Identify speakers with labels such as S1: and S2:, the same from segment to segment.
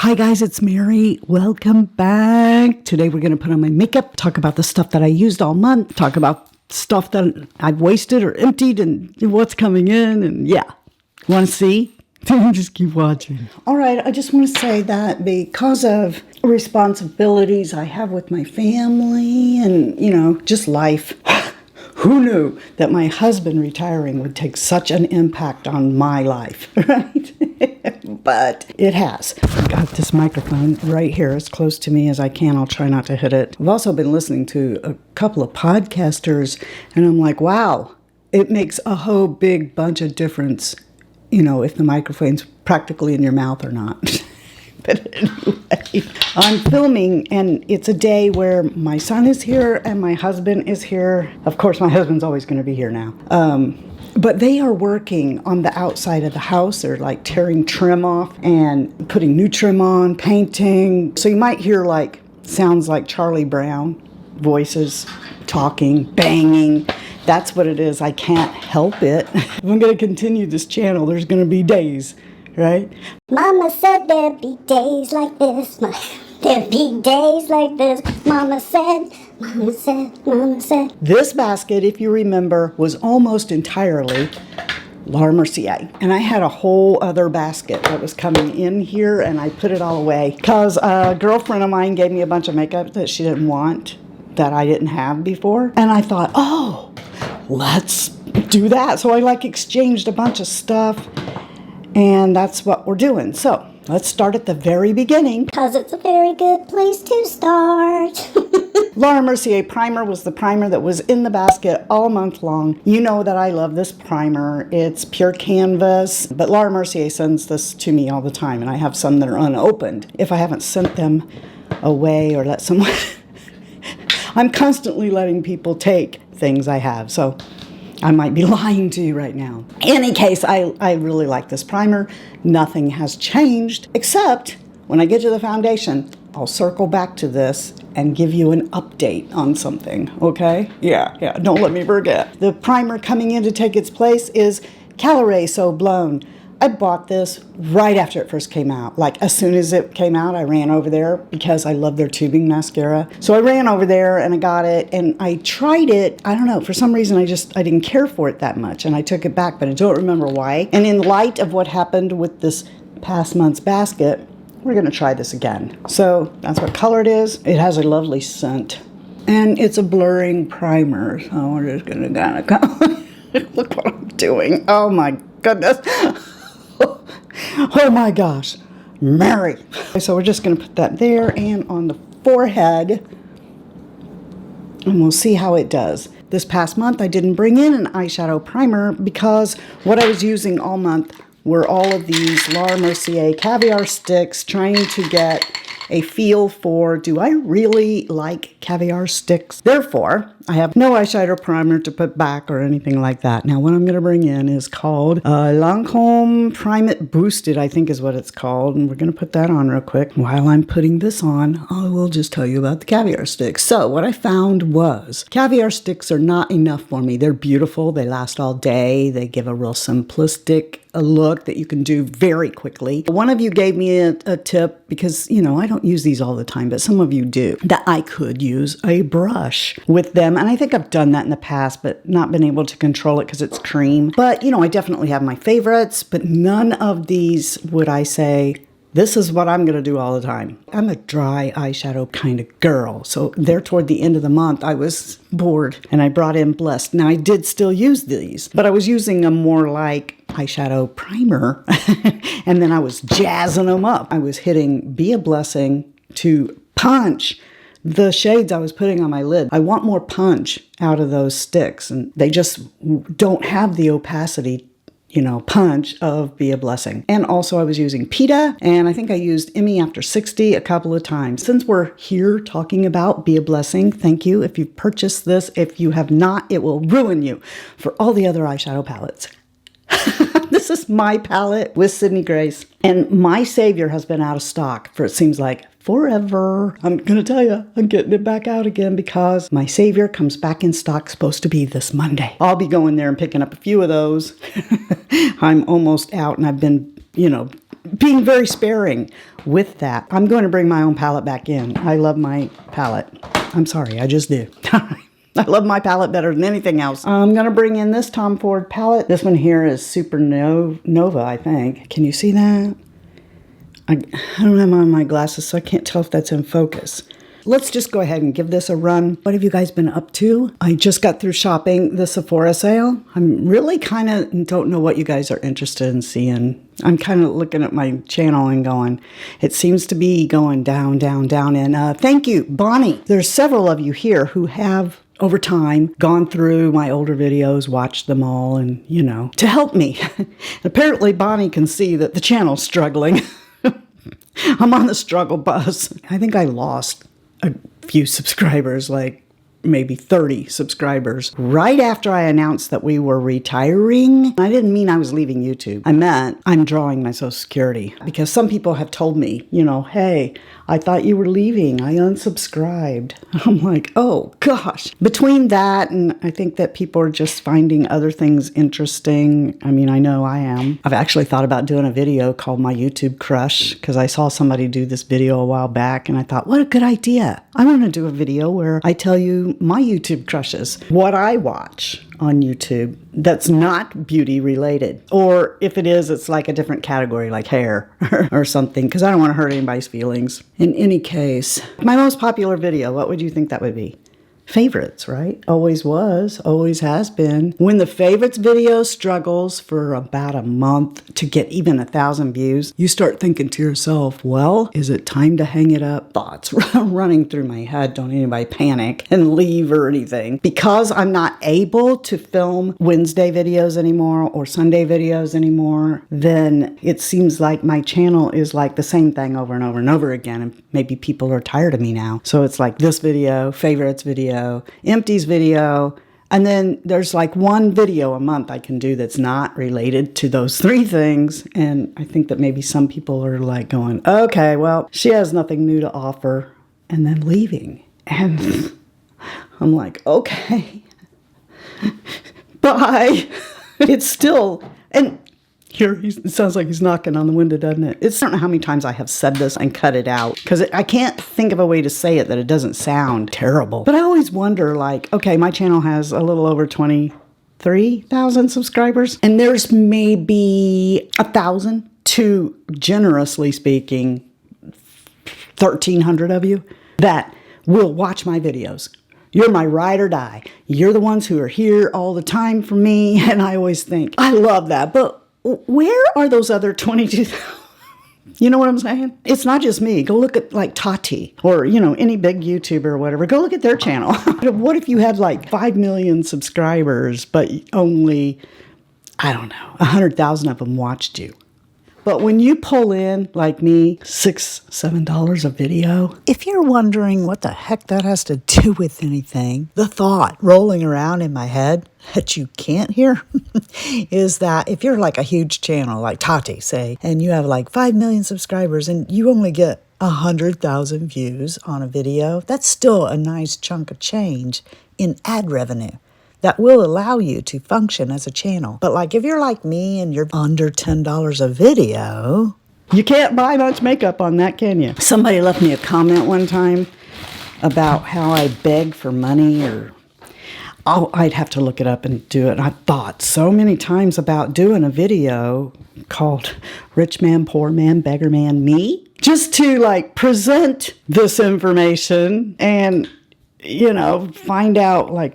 S1: Hi guys, it's Mary. Welcome back. Today we're going to put on my makeup, talk about the stuff that I used all month, talk about stuff that I've wasted or emptied and what's coming in, and yeah. Want to see? Just keep watching. All right, I just want to say that because of responsibilities I have with my family and, just life, who knew that my husband retiring would take such an impact on my life, right? But it has. I've got this microphone right here as close to me as I can. I'll try not to hit it. I've also been listening to a couple of podcasters, and I'm like, wow, it makes a whole big bunch of difference, if the microphone's practically in your mouth or not. But anyway, I'm filming, and it's a day where my son is here and my husband is here. Of course, my husband's always going to be here now. But they are working on the outside of the house. They're like tearing trim off and putting new trim on, painting. So you might hear sounds like Charlie Brown voices, talking, banging. That's what it is. I can't help it. If I'm going to continue this channel, there's going to be days, right?
S2: Mama said there'd be days like this. There'd be days like this. Mama said.
S1: This basket, if you remember, was almost entirely Mercier. And I had a whole other basket that was coming in here, and I put it all away because a girlfriend of mine gave me a bunch of makeup that she didn't want, that I didn't have before. And I thought, oh, let's do that. So I exchanged a bunch of stuff, and that's what we're doing. So let's start at the very beginning.
S2: Because it's a very good place to start.
S1: Laura Mercier primer was the primer that was in the basket all month long. You know that I love this primer. It's pure canvas, but Laura Mercier sends this to me all the time, and I have some that are unopened. If I haven't sent them away or let someone... I'm constantly letting people take things I have, so I might be lying to you right now. In any case, I really like this primer. Nothing has changed, except when I get to the foundation, I'll circle back to this and give you an update on something, okay? Yeah, don't let me forget. The primer coming in to take its place is Caliray So Blown. I bought this right after it first came out. As soon as it came out, I ran over there because I love their tubing mascara. So I ran over there and I got it and I tried it. I don't know, for some reason I didn't care for it that much, and I took it back, but I don't remember why. And in light of what happened with this past month's basket, we're going to try this again. So that's what color it is. It has a lovely scent. And it's a blurring primer. So we're just going to kind of come. Look what I'm doing. Oh my goodness. Oh my gosh. Mary. So we're just going to put that there and on the forehead. And we'll see how it does. This past month I didn't bring in an eyeshadow primer because what I was using all month were all of these Laura Mercier Caviar sticks, trying to get a feel for, do I really like Caviar sticks? Therefore, I have no eyeshadow primer to put back or anything like that. Now, what I'm going to bring in is called Lancome Prime It Boosted, I think is what it's called. And we're going to put that on real quick. While I'm putting this on, I will just tell you about the Caviar sticks. So what I found was Caviar sticks are not enough for me. They're beautiful. They last all day. They give a real simplistic look that you can do very quickly. One of you gave me a tip because, I don't use these all the time, but some of you do, that I could use a brush with them. And I think I've done that in the past, but not been able to control it because it's cream. But, I definitely have my favorites, but none of these would I say, this is what I'm going to do all the time. I'm a dry eyeshadow kind of girl. So there toward the end of the month, I was bored and I brought in Blessed. Now I did still use these, but I was using them more like eyeshadow primer. And then I was jazzing them up. I was hitting Be a Blessing to punch the shades I was putting on my lid. I want more punch out of those sticks, and they just don't have the opacity punch of Be a Blessing. And also I was using Pita, and I think I used Emmy After 60 a couple of times. Since we're here talking about Be a Blessing, thank you if you've purchased this. If you have not, it will ruin you for all the other eyeshadow palettes. This is my palette with SydneyGrace, and my Savior has been out of stock for, it seems like, forever. I'm gonna tell you, I'm getting it back out again because my Savior comes back in stock, supposed to be this Monday. I'll be going there and picking up a few of those. I'm almost out, and I've been, being very sparing with that. I'm going to bring my own palette back in. I love my palette. I'm sorry, I just do. I love my palette better than anything else. I'm going to bring in this Tom Ford palette. This one here is Supernova, I think. Can you see that? I don't have on my glasses, so I can't tell if that's in focus. Let's just go ahead and give this a run. What have you guys been up to? I just got through shopping the Sephora sale. I'm really kind of don't know what you guys are interested in seeing. I'm kind of looking at my channel and going, it seems to be going down, down, down. And thank you, Bonnie. There's several of you here who have over time gone through my older videos, watched them all, and, you know, to help me. Apparently, Bonnie can see that the channel's struggling. I'm on the struggle bus. I think I lost a few subscribers, like maybe 30 subscribers, right after I announced that we were retiring. I didn't mean I was leaving YouTube. I meant I'm drawing my Social Security, because some people have told me, you know, hey, I thought you were leaving. I unsubscribed. I'm like, oh gosh. Between that and I think that people are just finding other things interesting. I mean, I know I am. I've actually thought about doing a video called My YouTube Crush, because I saw somebody do this video a while back and I thought, what a good idea. I want to do a video where I tell you my YouTube crushes, what I watch on YouTube that's not beauty related. Or if it is, it's like a different category, like hair or something, because I don't want to hurt anybody's feelings. In any case, my most popular video, what would you think that would be? Favorites, right? Always was, always has been. When the favorites video struggles for about a month to get even 1,000 views, you start thinking to yourself, well, is it time to hang it up? Thoughts running through my head. Don't anybody panic and leave or anything. Because I'm not able to film Wednesday videos anymore or Sunday videos anymore, then it seems like my channel is like the same thing over and over and over again. And maybe people are tired of me now. So it's like this video, favorites video, empties video, and then there's like one video a month I can do that's not related to those three things. And I think that maybe some people are like going, okay, well, she has nothing new to offer, and then leaving. And I'm like, okay, bye. It's still, and here, it sounds like he's knocking on the window, doesn't it? I don't know how many times I have said this and cut it out, because I can't think of a way to say it that it doesn't sound terrible. But I always wonder, like, okay, my channel has a little over 23,000 subscribers, and there's maybe 1,000 to, generously speaking, 1,300 of you that will watch my videos. You're my ride or die. You're the ones who are here all the time for me, and I always think, I love that, but where are those other 22,000? You know what I'm saying? It's not just me. Go look at like Tati or, you know, any big YouTuber or whatever. Go look at their channel. What if you had like 5 million subscribers, but only, I don't know, 100,000 of them watched you? But when you pull in, like me, $6, $7 a video, if you're wondering what the heck that has to do with anything, the thought rolling around in my head that you can't hear is that if you're like a huge channel, like Tati, say, and you have like 5 million subscribers and you only get 100,000 views on a video, that's still a nice chunk of change in ad revenue that will allow you to function as a channel. But like if you're like me and you're under $10 a video, you can't buy much makeup on that, can you? Somebody left me a comment one time about how I beg for money, or I'd have to look it up and do it. And I thought so many times about doing a video called Rich Man, Poor Man, Beggar Man, Me, just to like present this information and, you know, find out like,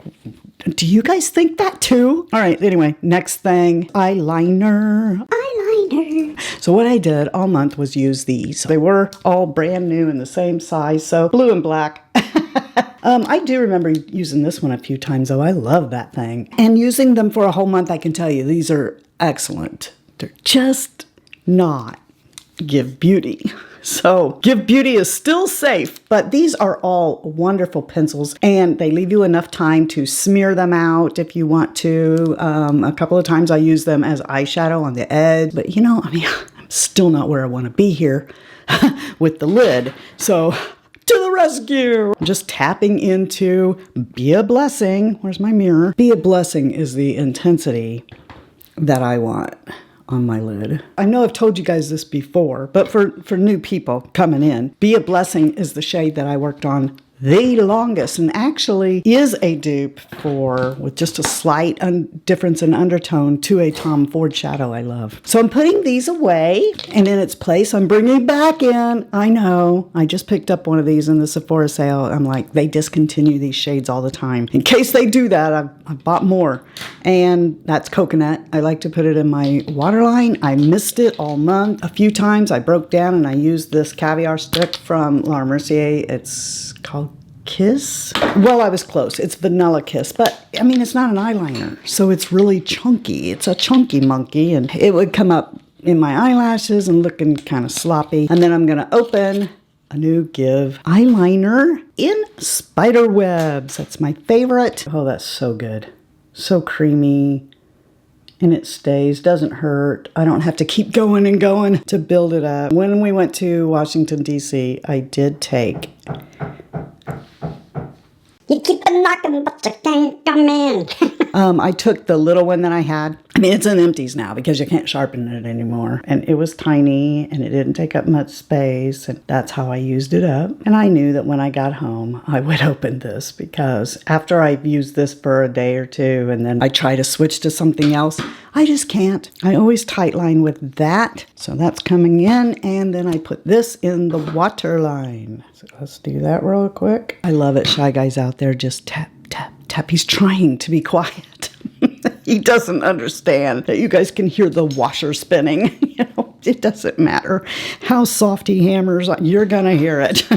S1: do you guys think that too? All right, anyway, next thing, eyeliner. Eyeliner. So what I did all month was use these. They were all brand new in the same size, so blue and black. I do remember using this one a few times, though. I love that thing. And using them for a whole month, I can tell you, these are excellent. They're just not Give Beauty. So Give Beauty is still safe, but these are all wonderful pencils, and they leave you enough time to smear them out if you want to. A couple of times I use them as eyeshadow on the edge, but you know, I mean, I'm still not where I want to be here with the lid. So to the rescue! Just tapping into Be a Blessing. Where's my mirror? Be a Blessing is the intensity that I want on my lid. I know I've told you guys this before, but for new people coming in, Be a Blessing is the shade that I worked on the longest, and actually is a dupe for, with just a slight difference in undertone, to a Tom Ford shadow I love. So I'm putting these away, and in its place I'm bringing back in, I know, I just picked up one of these in the Sephora sale. I'm like, they discontinue these shades all the time. In case they do that, I've bought more, and that's Coconut. I like to put it in my waterline. I missed it all month. A few times I broke down and I used this Caviar stick from Mercier. It's called Kiss. Well, I was close. It's Vanilla Kiss, but I mean, it's not an eyeliner, so it's really chunky. It's a chunky monkey, and it would come up in my eyelashes and looking kind of sloppy. And then I'm going to open a new Give eyeliner in Spiderwebs. That's my favorite. Oh, that's so good. So creamy. And it stays, doesn't hurt. I don't have to keep going and going to build it up. When we went to Washington, D.C., I did take...
S2: You keep on knocking, but you can't come in.
S1: I took the little one that I had. I mean, it's in empties now because you can't sharpen it anymore. And it was tiny and it didn't take up much space. And that's how I used it up. And I knew that when I got home, I would open this, because after I've used this for a day or two and then I try to switch to something else, I just can't. I always tightline with that. So that's coming in. And then I put this in the waterline. So let's do that real quick. I love it. Shy guys out there, just tap, tap, tap. He's trying to be quiet. He doesn't understand that you guys can hear the washer spinning. You know, it doesn't matter how soft he hammers, you're gonna hear it.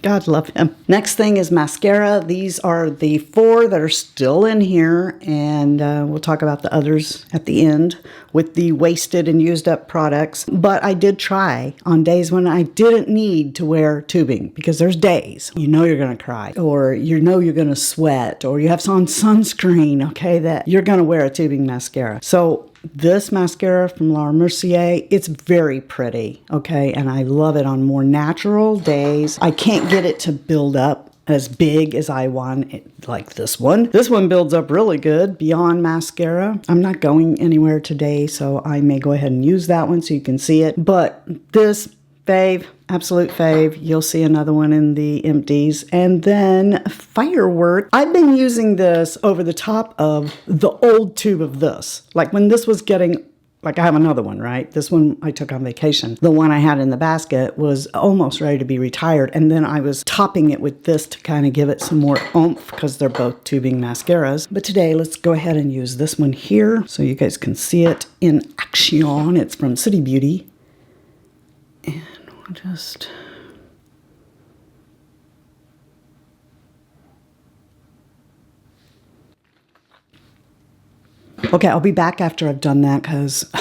S1: God love him. Next thing is mascara. These are the 4 that are still in here, and we'll talk about the others at the end with the wasted and used up products. But I did try on days when I didn't need to wear tubing, because there's days you know you're going to cry, or you know you're going to sweat, or you have on sunscreen, okay, that you're going to wear a tubing mascara. So this mascara from Mercier, it's very pretty, okay, and I love it on more natural days. I can't get it to build up as big as I want it, like this one. This one builds up really good beyond mascara. I'm not going anywhere today, so I may go ahead and use that one so you can see it. But this fave, absolute fave. You'll see another one in the empties. And then Firework. I've been using this over the top of the old tube of this. Like when this was getting, like I have another one, right? This one I took on vacation. The one I had in the basket was almost ready to be retired. And then I was topping it with this to kind of give it some more oomph, because they're both tubing mascaras. But today, let's go ahead and use this one here so you guys can see it in action. It's from City Beauty. And we'll just... Okay, I'll be back after I've done that, because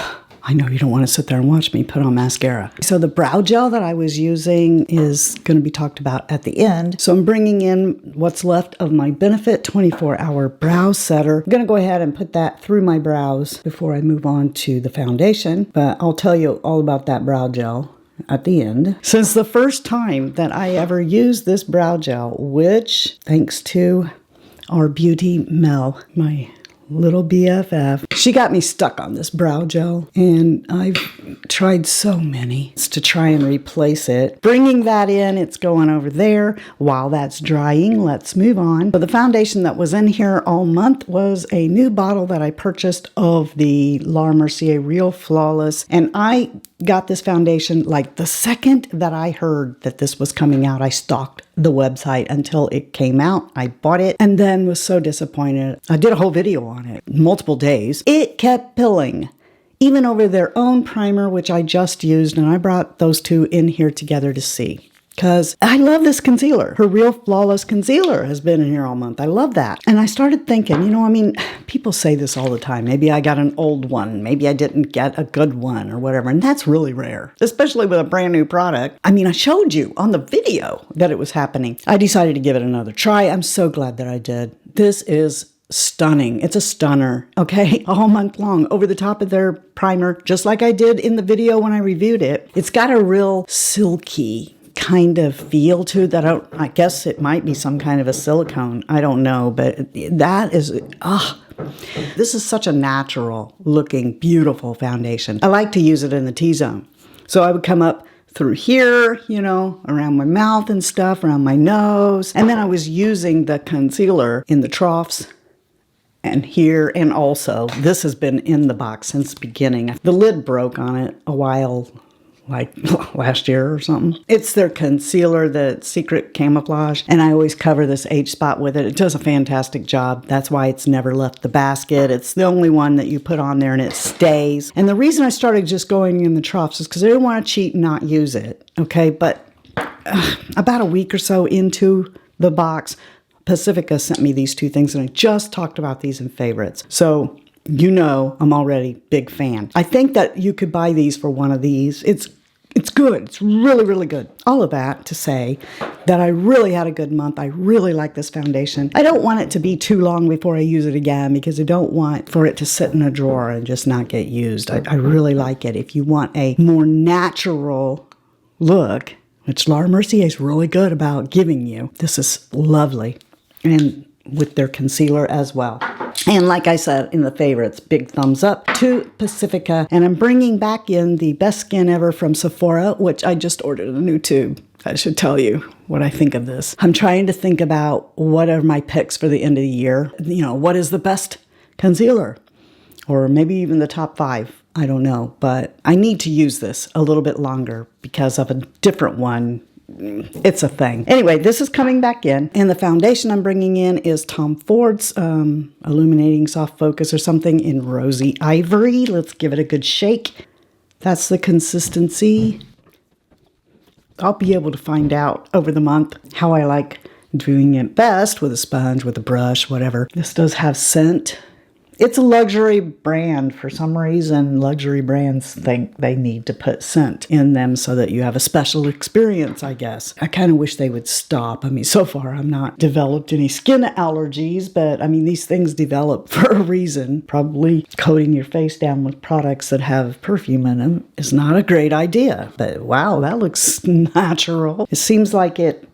S1: I know you don't want to sit there and watch me put on mascara. So the brow gel that I was using is going to be talked about at the end. So I'm bringing in what's left of my Benefit 24-Hour Brow Setter. I'm going to go ahead and put that through my brows before I move on to the foundation. But I'll tell you all about that brow gel at the end. Since the first time that I ever used this brow gel, which thanks to our beauty Mel, my little BFF, she got me stuck on this brow gel, and I've tried so many to try and replace it. Bringing that in, it's going over there. While that's drying, let's move on. So the foundation that was in here all month was a new bottle that I purchased of the Mercier Real Flawless, and I got this foundation like the second that I heard that this was coming out. I stalked the website until it came out. I bought it and then was so disappointed. I did a whole video on it, multiple days. It kept pilling, even over their own primer, which I just used, and I brought those two in here together to see. Because I love this concealer. Her Real Flawless Concealer has been in here all month. I love that. And I started thinking, you know, I mean, people say this all the time. Maybe I got an old one. Maybe I didn't get a good one or whatever. And that's really rare, especially with a brand new product. I mean, I showed you on the video that it was happening. I decided to give it another try. I'm so glad that I did. This is stunning. It's a stunner, okay? All month long, over the top of their primer, just like I did in the video when I reviewed it. It's got a real silky kind of feel to it that I guess it might be some kind of a silicone. I don't know, but that is, This is such a natural looking, beautiful foundation. I like to use it in the T-zone. So I would come up through here, you know, around my mouth and stuff, around my nose. And then I was using the concealer in the troughs and here, and also this has been in the box since the beginning. The lid broke on it a while, like last year or something. It's their concealer, the Secret Camouflage, and I always cover this H spot with it. It does a fantastic job. That's why it's never left the basket. It's the only one that you put on there and it stays. And the reason I started just going in the troughs is because I didn't want to cheat and not use it, okay? But about a week or so into the box, Pacifica sent me these two things, and I just talked about these in favorites. So, you know, I'm already a big fan. I think that you could buy these for one of these. It's good. It's really, really good. All of that to say that I really had a good month. I really like this foundation. I don't want it to be too long before I use it again because I don't want for it to sit in a drawer and just not get used. I really like it. If you want a more natural look, which Laura Mercier is really good about giving you, this is lovely. And with their concealer as well. And like I said in the favorites, big thumbs up to Pacifica. And I'm bringing back in the Best Skin Ever from Sephora, which I just ordered a new tube. I should tell you what I think of this. I'm trying to think about what are my picks for the end of the year. You know, what is the best concealer? Or maybe even the top 5. I don't know. But I need to use this a little bit longer because of a different one. It's a thing. Anyway, this is coming back in. And the foundation I'm bringing in is Tom Ford's Illuminating Soft Focus or something in Rosy Ivory. Let's give it a good shake. That's the consistency. I'll be able to find out over the month how I like doing it best with a sponge, with a brush, whatever. This does have scent. It's a luxury brand. For some reason, luxury brands think they need to put scent in them so that you have a special experience, I guess. I kind of wish they would stop. I mean, so far I'm not developed any skin allergies, but I mean, these things develop for a reason. Probably coating your face down with products that have perfume in them is not a great idea. But wow, that looks natural. It seems like it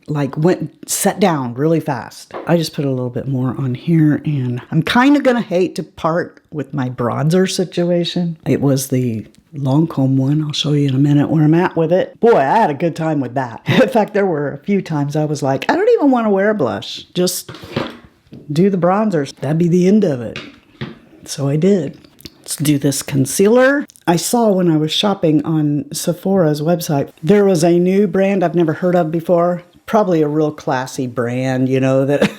S1: set down really fast. I just put a little bit more on here, and I'm kind of gonna hate to part with my bronzer situation. It was the Lancome one. I'll show you in a minute where I'm at with it. Boy, I had a good time with that. In fact, there were a few times I was like, I don't even want to wear a blush. Just do the bronzers. That'd be the end of it. So I did. Let's do this concealer. I saw when I was shopping on Sephora's website, there was a new brand I've never heard of before. Probably a real classy brand, you know, that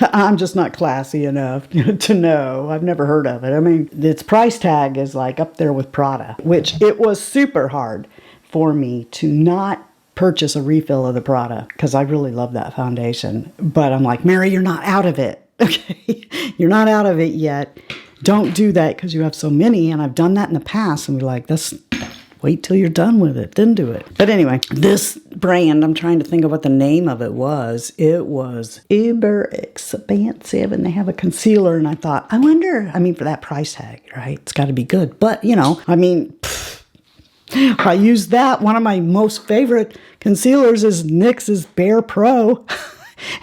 S1: I'm just not classy enough to know. I've never heard of it. I mean, its price tag is like up there with Prada, which it was super hard for me to not purchase a refill of the Prada because I really love that foundation. But I'm like, Mary, you're not out of it. Okay, you're not out of it yet. Don't do that because you have so many. And I've done that in the past. And we're like, wait till you're done with it, then do it. But anyway, this brand, I'm trying to think of what the name of it was. It was uber expensive, and they have a concealer, and I thought, I wonder, I mean, for that price tag, right? It's got to be good. But, you know, I mean, I use that. One of my most favorite concealers is NYX's Bare Pro.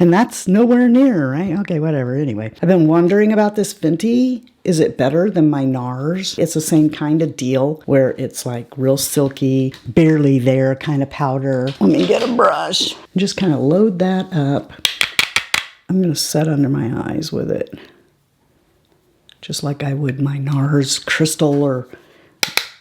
S1: And that's nowhere near, right? Okay, whatever. Anyway, I've been wondering about this Fenty. Is it better than my NARS? It's the same kind of deal where it's like real silky, barely there kind of powder. Let me get a brush. Just kind of load that up. I'm going to set under my eyes with it. Just like I would my NARS Crystal, or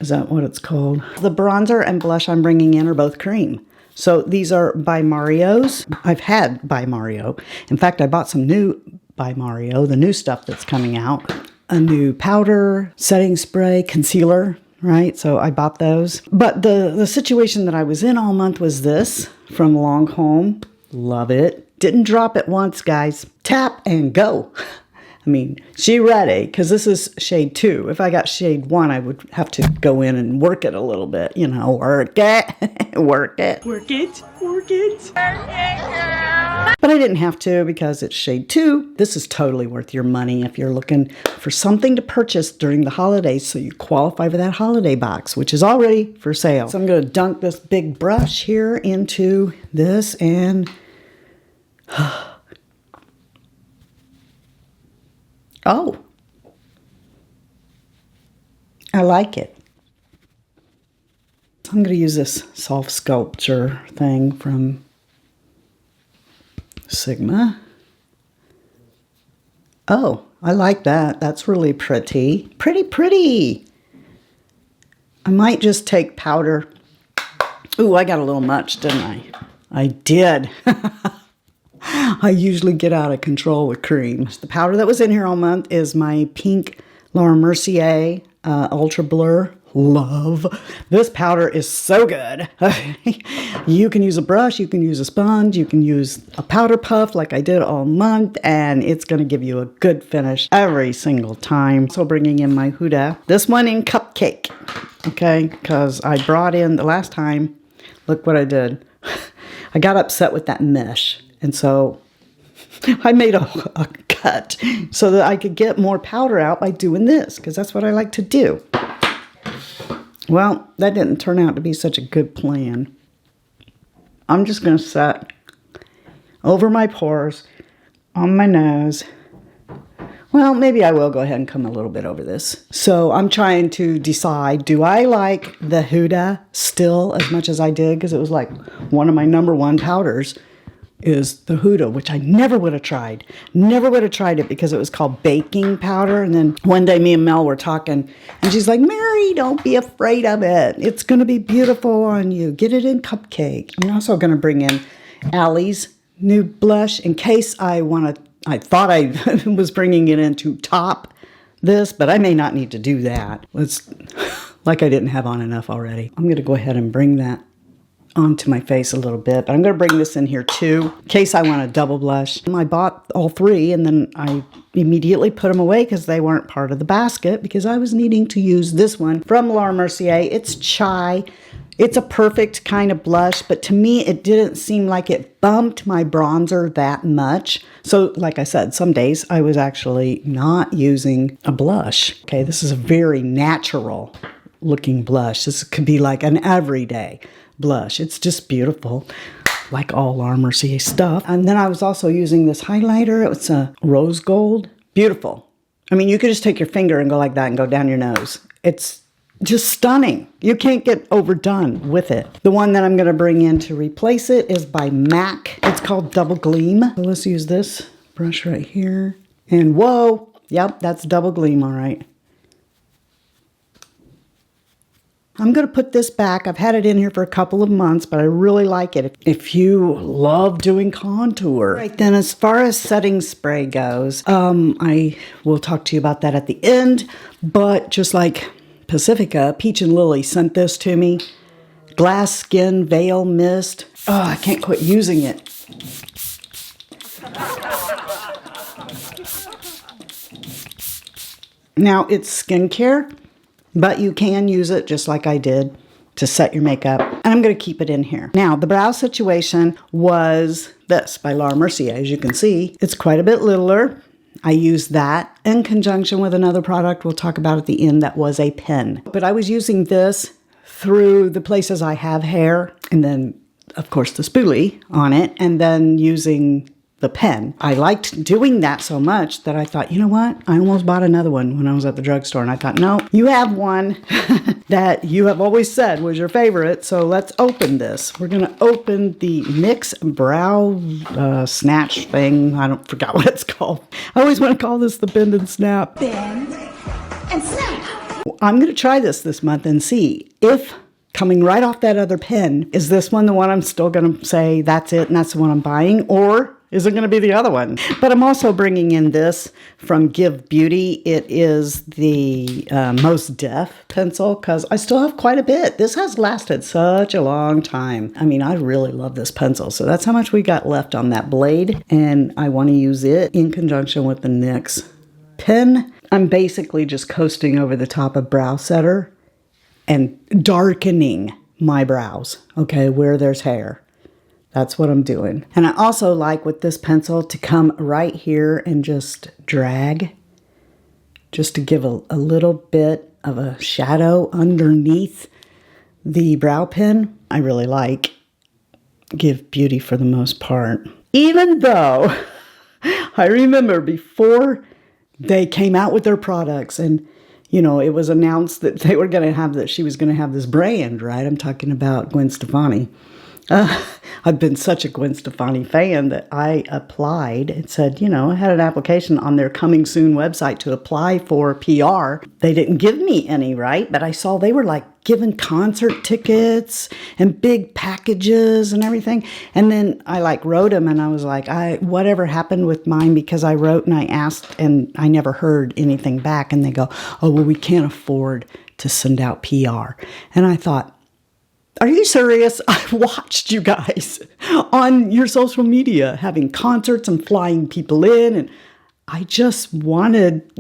S1: is that what it's called? The bronzer and blush I'm bringing in are both cream. So these are by Mario's. I've had by Mario. In fact, I bought some new by Mario, the new stuff that's coming out. A new powder, setting spray, concealer, right? So I bought those. But the situation that I was in all month was this from Longwear. Love it. Didn't drop it once, guys. Tap and go. I mean, she ready, because this is shade 2. If I got shade 1, I would have to go in and work it a little bit. You know, work it, work it. Work it, work it. Work it, girl. But I didn't have to because it's shade 2. This is totally worth your money if you're looking for something to purchase during the holidays so you qualify for that holiday box, which is already for sale. So I'm going to dunk this big brush here into this and... Oh, I like it. I'm going to use this soft sculpture thing from Sigma. Oh, I like that. That's really pretty. Pretty. I might just take powder. Ooh, I got a little much, didn't I? I did. I usually get out of control with creams. The powder that was in here all month is my pink Laura Mercier Ultra Blur. Love. This powder is so good. You can use a brush, you can use a sponge, you can use a powder puff like I did all month, and it's going to give you a good finish every single time. So bringing in my Huda. This one in Cupcake, okay, because I brought in the last time, look what I did. I got upset with that mesh, and so I made a cut so that I could get more powder out by doing this, because that's what I like to do. Well, that didn't turn out to be such a good plan. I'm just going to set over my pores, on my nose. Well, maybe I will go ahead and come a little bit over this. So I'm trying to decide, do I like the Huda still as much as I did? Because it was like one of my #1 powders is the Huda, which I never would have tried. Never would have tried it because it was called baking powder. And then one day me and Mel were talking and she's like, Mary, don't be afraid of it. It's going to be beautiful on you. Get it in Cupcake. I'm also going to bring in Allie's new blush in case I thought I was bringing it in to top this, but I may not need to do that. It's like I didn't have on enough already. I'm going to go ahead and bring that onto my face a little bit, but I'm going to bring this in here too in case I want a double blush. I bought all 3 and then I immediately put them away because they weren't part of the basket because I was needing to use this one from Laura Mercier. It's Chai. It's a perfect kind of blush, but to me it didn't seem like it bumped my bronzer that much. So like I said, some days I was actually not using a blush. Okay, this is a very natural looking blush. This could be like an everyday blush. It's just beautiful, like all Laura Mercier stuff. And then I was also using this highlighter. It's a rose gold. Beautiful. I mean, you could just take your finger and go like that and go down your nose. It's just stunning. You can't get overdone with it. The one that I'm going to bring in to replace it is by MAC. It's called Double Gleam. So let's use this brush right here. And whoa, yep, that's Double Gleam, all right. I'm going to put this back. I've had it in here for a couple of months, but I really like it. If you love doing contour. Right then, as far as setting spray goes, I will talk to you about that at the end. But just like Pacifica, Peach and Lily sent this to me. Glass Skin Veil Mist. Oh, I can't quit using it. Now, it's skincare, but you can use it just like I did to set your makeup. And I'm going to keep it in here. Now, the brow situation was this by Laura Mercier. As you can see, it's quite a bit littler. I used that in conjunction with another product we'll talk about at the end that was a pen. But I was using this through the places I have hair, and then, of course, the spoolie on it, and then using the pen. I liked doing that so much that I thought, you know what? I almost bought another one when I was at the drugstore, and I thought, no, you have one that you have always said was your favorite, so let's open this. We're going to open the NYX Brow Snatch thing. I don't forget what it's called. I always want to call this the Bend and Snap.
S2: Bend and snap.
S1: I'm going to try this month and see if coming right off that other pen, is this one the one I'm still going to say that's it and that's the one I'm buying, or is it going to be the other one? But I'm also bringing in this from Give Beauty. It is the Most Def pencil because I still have quite a bit. This has lasted such a long time. I mean, I really love this pencil. So that's how much we got left on that blade. And I want to use it in conjunction with the NYX pen. I'm basically just coasting over the top of Brow Setter and darkening my brows, okay, where there's hair. That's what I'm doing. And I also like with this pencil to come right here and just drag, just to give a little bit of a shadow underneath the brow pen. I really like Give Beauty for the most part. Even though I remember before they came out with their products, and you know, it was announced that they were going to have that she was going to have this brand, right? I'm talking about Gwen Stefani. I've been such a Gwen Stefani fan that I applied and said, you know, I had an application on their coming soon website to apply for PR. They didn't give me any, right? But I saw they were like giving concert tickets and big packages and everything. And then I like wrote them and I was like, whatever happened with mine, because I wrote and I asked and I never heard anything back. And they go, oh, well, we can't afford to send out PR. And I thought, are you serious? I watched you guys on your social media having concerts and flying people in, and I just wanted,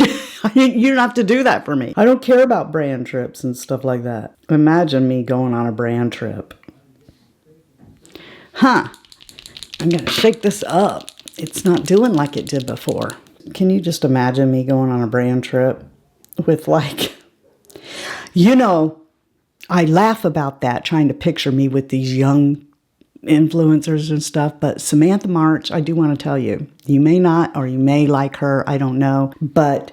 S1: you don't have to do that for me. I don't care about brand trips and stuff like that. Imagine me going on a brand trip. I'm going to shake this up. It's not doing like it did before. Can you just imagine me going on a brand trip with like, you know, I laugh about that, trying to picture me with these young influencers and stuff. But Samantha March, I do want to tell you, you may not, or you may like her, I don't know. But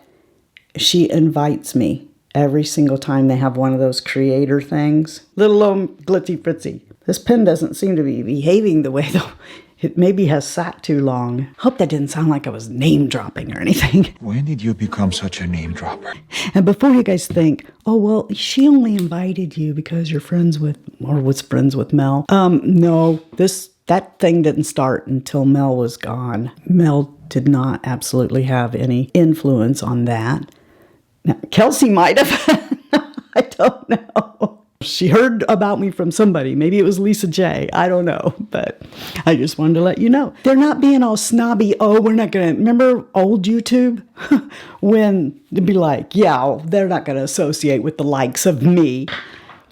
S1: she invites me every single time they have one of those creator things. Little old Glitzy Fritzy. This pen doesn't seem to be behaving the way though. It maybe has sat too long. Hope that didn't sound like I was name dropping or anything.
S3: When did you become such a name dropper?
S1: And before you guys think, oh, well, she only invited you because you're friends with, or was friends with Mel. No, that thing didn't start until Mel was gone. Mel did not absolutely have any influence on that. Now, Kelsey might have. I don't know. She heard about me from somebody. Maybe it was Lisa J. I don't know. But I just wanted to let you know. They're not being all snobby. Oh, we're not going to. Remember old YouTube? When they'd be like, yeah, they're not going to associate with the likes of me.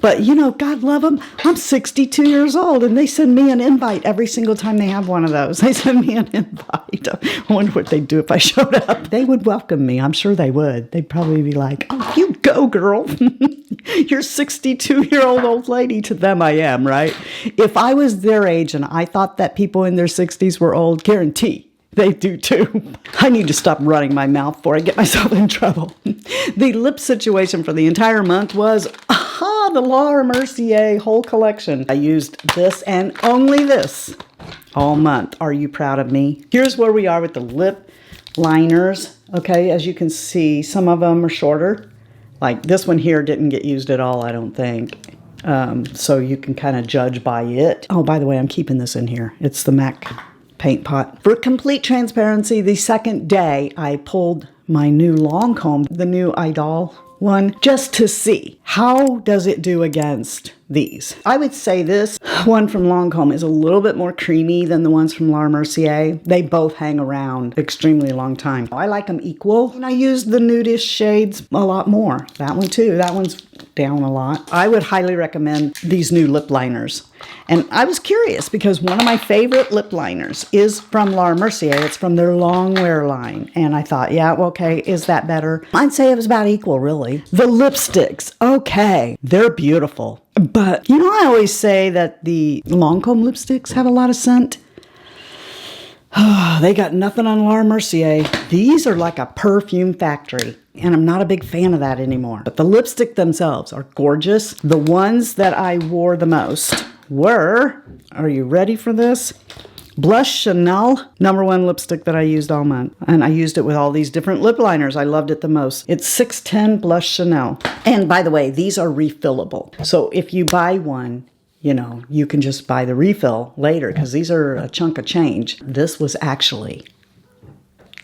S1: But, you know, God love them. I'm 62 years old, and they send me an invite every single time they have one of those. They send me an invite. I wonder what they'd do if I showed up. They would welcome me. I'm sure they would. They'd probably be like, oh, you go, girl. You're 62-year-old old lady. To them, I am, right? If I was their age and I thought that people in their 60s were old, guarantee they do too. I need to stop running my mouth before I get myself in trouble. The lip situation for the entire month was the Laura Mercier whole collection. I used this and only this all month. Are you proud of me? Here's where we are with the lip liners. Okay, as you can see, some of them are shorter. Like this one here didn't get used at all, I don't think. So you can kind of judge by it. Oh, by the way, I'm keeping this in here. It's the MAC paint pot. For complete transparency, the second day I pulled my new Longcome, the new Idol one, just to see how does it do against these. I would say this one from Longcome is a little bit more creamy than the ones from Laura Mercier. They both hang around extremely long time. I like them equal, and I use the nudish shades a lot more. That one too. That one's down a lot. I would highly recommend these new lip liners. And I was curious because one of my favorite lip liners is from Laura Mercier. It's from their Longwear line. And I thought, yeah, well, okay, is that better? I'd say it was about equal, really. The lipsticks, okay, they're beautiful. But, you know, I always say that the Lancome lipsticks have a lot of scent. They got nothing on Laura Mercier. These are like a perfume factory. And I'm not a big fan of that anymore. But the lipstick themselves are gorgeous. The ones that I wore the most were, are you ready for this? Blush Chanel, #1 lipstick that I used all month. And I used it with all these different lip liners. I loved it the most. It's 610 Blush Chanel. And by the way, these are refillable. So if you buy one, you know, you can just buy the refill later because these are a chunk of change. This was actually,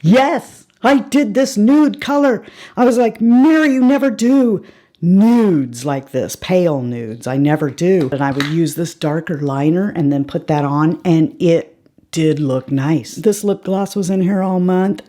S1: yes, I did this nude color. I was like, Mary, you never do nudes like this, pale nudes. I never do. And I would use this darker liner and then put that on, and it did look nice. This lip gloss was in here all month.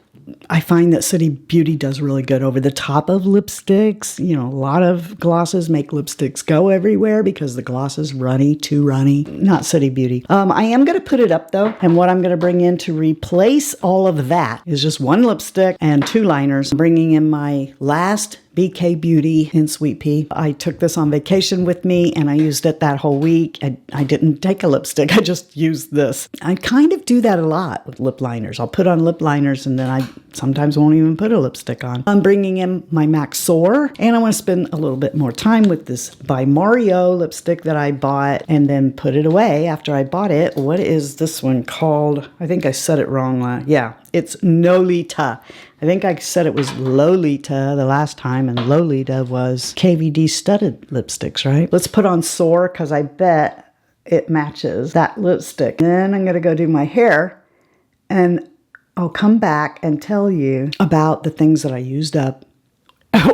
S1: I find that City Beauty does really good over the top of lipsticks. You know, a lot of glosses make lipsticks go everywhere because the gloss is runny, too runny. Not City Beauty. I am going to put it up though. And what I'm going to bring in to replace all of that is just one lipstick and 2 liners. I'm bringing in my last BK Beauty in Sweet Pea. I took this on vacation with me and I used it that whole week. I didn't take a lipstick. I just used this. I kind of do that a lot with lip liners. I'll put on lip liners and then I sometimes won't even put a lipstick on. I'm bringing in my MAC Soar and I want to spend a little bit more time with this by Mario lipstick that I bought and then put it away after I bought it. What is this one called? I think I said it wrong. Yeah, it's Nolita. I think I said it was Lolita the last time, and Lolita was KVD studded lipsticks, right? Let's put on Soar because I bet it matches that lipstick. Then I'm going to go do my hair, and I'll come back and tell you about the things that I used up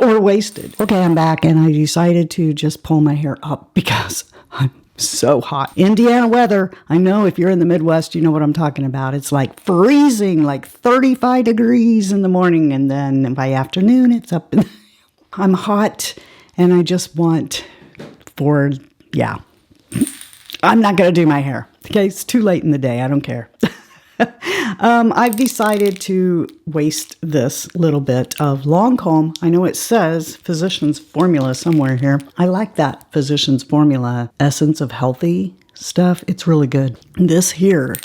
S1: or wasted. Okay, I'm back, and I decided to just pull my hair up because I'm so hot. Indiana weather. I know if you're in the Midwest, you know what I'm talking about. It's like freezing, like 35 degrees in the morning. And then by afternoon, it's up. I'm hot and I just want yeah. I'm not going to do my hair. Okay, it's too late in the day. I don't care. I've decided to waste this little bit of Lancome. I know it says Physicians Formula somewhere here. I like that Physicians Formula Essence of Healthy stuff. It's really good. This here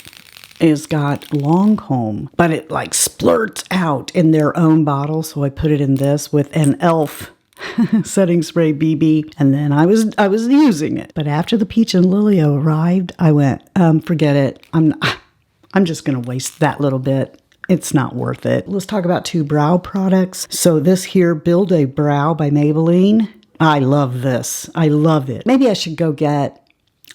S1: is got Lancome, but it like splurts out in their own bottle. So I put it in this with an e.l.f. setting spray BB, and then I was using it. But after the Peach and Lilio arrived, I went, forget it. I'm just going to waste that little bit. It's not worth it. Let's talk about two brow products. So this here, Build a Brow by Maybelline. I love this. I love it. Maybe I should go get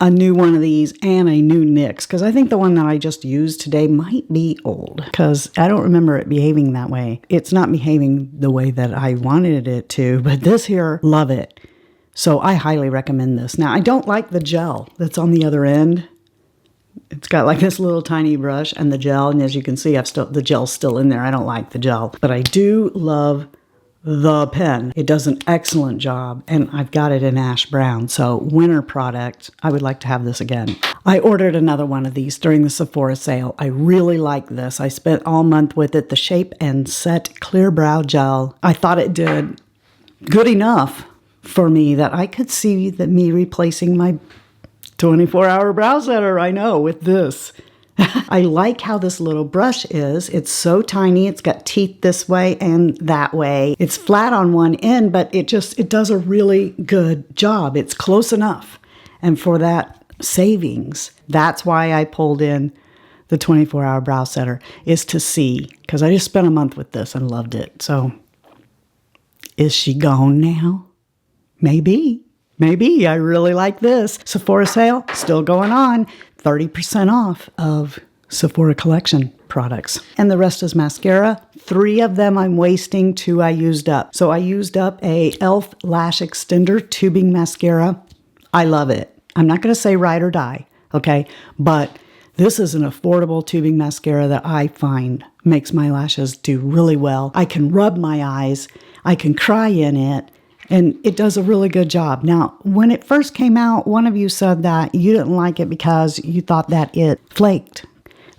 S1: a new one of these and a new NYX because I think the one that I just used today might be old because I don't remember it behaving that way. It's not behaving the way that I wanted it to, but this here, love it. So I highly recommend this. Now, I don't like the gel that's on the other end. It's got like this little tiny brush and the gel, and as you can see, the gel's still in there. I don't like the gel, but I do love the pen. It does an excellent job, and I've got it in ash brown, so winter product. I would like to have this again. I ordered another one of these during the Sephora sale. I really like this. I spent all month with it. The Shape and Set Clear Brow Gel. I thought it did good enough for me that I could see that me replacing my 24-hour brow setter, I know, with this. I like how this little brush is. It's so tiny. It's got teeth this way and that way. It's flat on one end, but it does a really good job. It's close enough. And for that savings, that's why I pulled in the 24-hour brow setter, is to see, because I just spent a month with this and loved it. So is she gone now? Maybe. Maybe. I really like this. Sephora sale, still going on. 30% off of Sephora collection products. And the rest is mascara. 3 of them I'm wasting, 2 I used up. So I used up a e.l.f. Lash Extender Tubing Mascara. I love it. I'm not going to say ride or die, okay? But this is an affordable tubing mascara that I find makes my lashes do really well. I can rub my eyes. I can cry in it. And it does a really good job. Now, when it first came out, one of you said that you didn't like it because you thought that it flaked.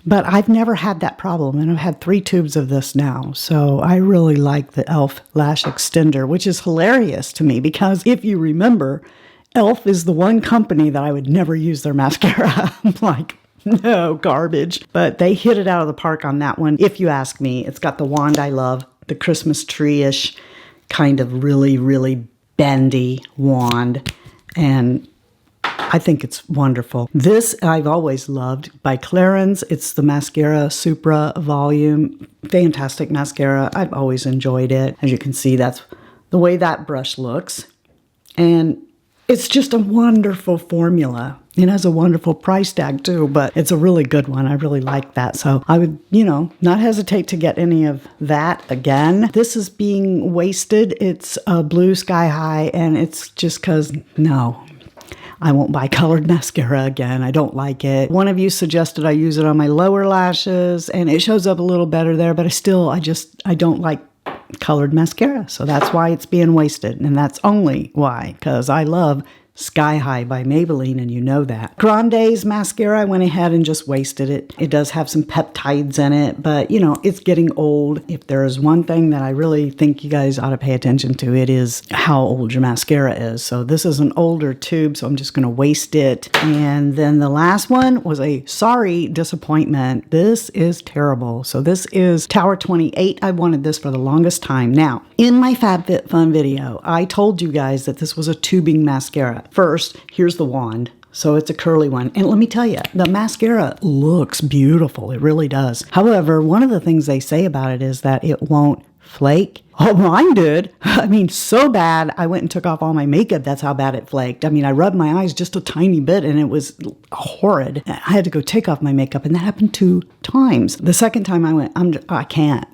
S1: But I've never had that problem, and I've had 3 tubes of this now. So I really like the e.l.f. Lash Extender, which is hilarious to me because if you remember, e.l.f. is the one company that I would never use their mascara. I'm like, no, garbage. But they hit it out of the park on that one. If you ask me, it's got the wand I love, the Christmas tree-ish kind of really, really bendy wand, and I think it's wonderful. This I've always loved by Clarins. It's the Mascara Supra Volume. Fantastic mascara. I've always enjoyed it. As you can see, that's the way that brush looks. And it's just a wonderful formula. It has a wonderful price tag too, but it's a really good one. I really like that. So I would, not hesitate to get any of that again. This is being wasted. It's a blue Sky High, and it's just because, no, I won't buy colored mascara again. I don't like it. One of you suggested I use it on my lower lashes, and it shows up a little better there, but I don't like colored mascara. So that's why it's being wasted. And that's only why, because I love Sky High by Maybelline, and you know that. Grande's mascara, I went ahead and just wasted it. It does have some peptides in it, but you know, it's getting old. If there is one thing that I really think you guys ought to pay attention to, it is how old your mascara is. So this is an older tube, so I'm just going to waste it. And then the last one was a sorry disappointment. This is terrible. So this is Tower 28. I wanted this for the longest time. Now, in my FabFitFun video, I told you guys that this was a tubing mascara. First, here's the wand. So it's a curly one. And let me tell you, the mascara looks beautiful. It really does. However, one of the things they say about it is that it won't flake. Oh, mine did. I mean, so bad. I went and took off all my makeup. That's how bad it flaked. I mean, I rubbed my eyes just a tiny bit and it was horrid. I had to go take off my makeup, and that happened 2 times. The second time I went, I can't.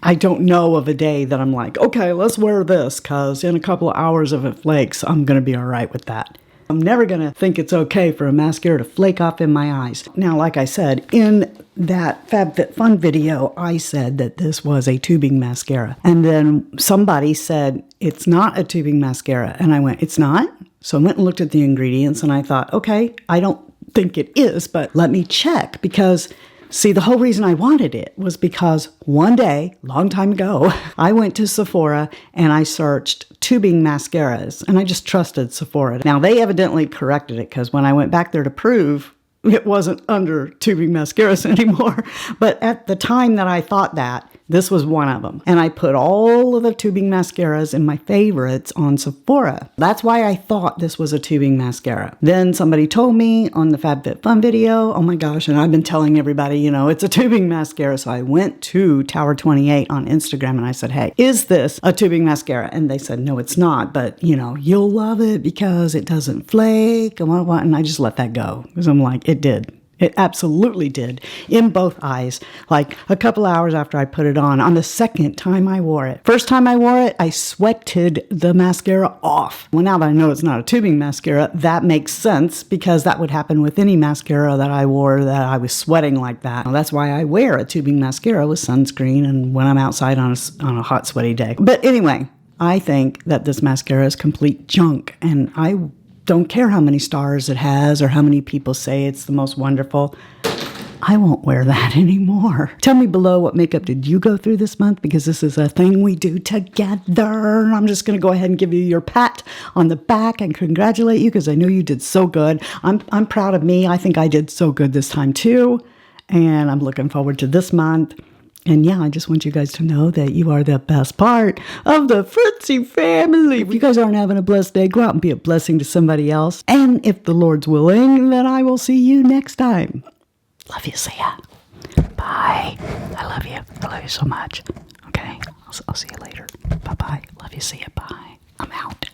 S1: I don't know of a day that I'm like, okay, let's wear this, because in a couple of hours if it flakes, I'm going to be all right with that. I'm never going to think it's okay for a mascara to flake off in my eyes. Now, like I said, in that FabFitFun video, I said that this was a tubing mascara. And then somebody said, it's not a tubing mascara. And I went, it's not? So I went and looked at the ingredients and I thought, okay, I don't think it is, but let me check, because see, the whole reason I wanted it was because one day, long time ago, I went to Sephora and I searched tubing mascaras, and I just trusted Sephora. Now, they evidently corrected it, because when I went back there to prove, it wasn't under tubing mascaras anymore. But at the time that I thought that, this was one of them. And I put all of the tubing mascaras in my favorites on Sephora. That's why I thought this was a tubing mascara. Then somebody told me on the FabFitFun video, oh my gosh, and I've been telling everybody, you know, it's a tubing mascara. So I went to Tower 28 on Instagram and I said, hey, is this a tubing mascara? And they said, no, it's not. But, you know, you'll love it because it doesn't flake and what. And I just let that go, because I'm like, it did. It absolutely did, in both eyes, like a couple hours after I put it on the second time I wore it. First time I wore it, I sweated the mascara off. Well, now that I know it's not a tubing mascara, that makes sense, because that would happen with any mascara that I wore that I was sweating like that. Well, that's why I wear a tubing mascara with sunscreen and when I'm outside on a hot, sweaty day. But anyway, I think that this mascara is complete junk, and I don't care how many stars it has or how many people say it's the most wonderful. I won't wear that anymore. Tell me below, what makeup did you go through this month? Because this is a thing we do together. I'm just going to go ahead and give you your pat on the back and congratulate you, because I know you did so good. I'm proud of me. I think I did so good this time too. And I'm looking forward to this month. And yeah, I just want you guys to know that you are the best part of the Fritzy family. If you guys aren't having a blessed day, go out and be a blessing to somebody else. And if the Lord's willing, then I will see you next time. Love you, see ya. Bye. I love you. I love you so much. Okay, I'll see you later. Bye-bye. Love you, see ya. Bye. I'm out.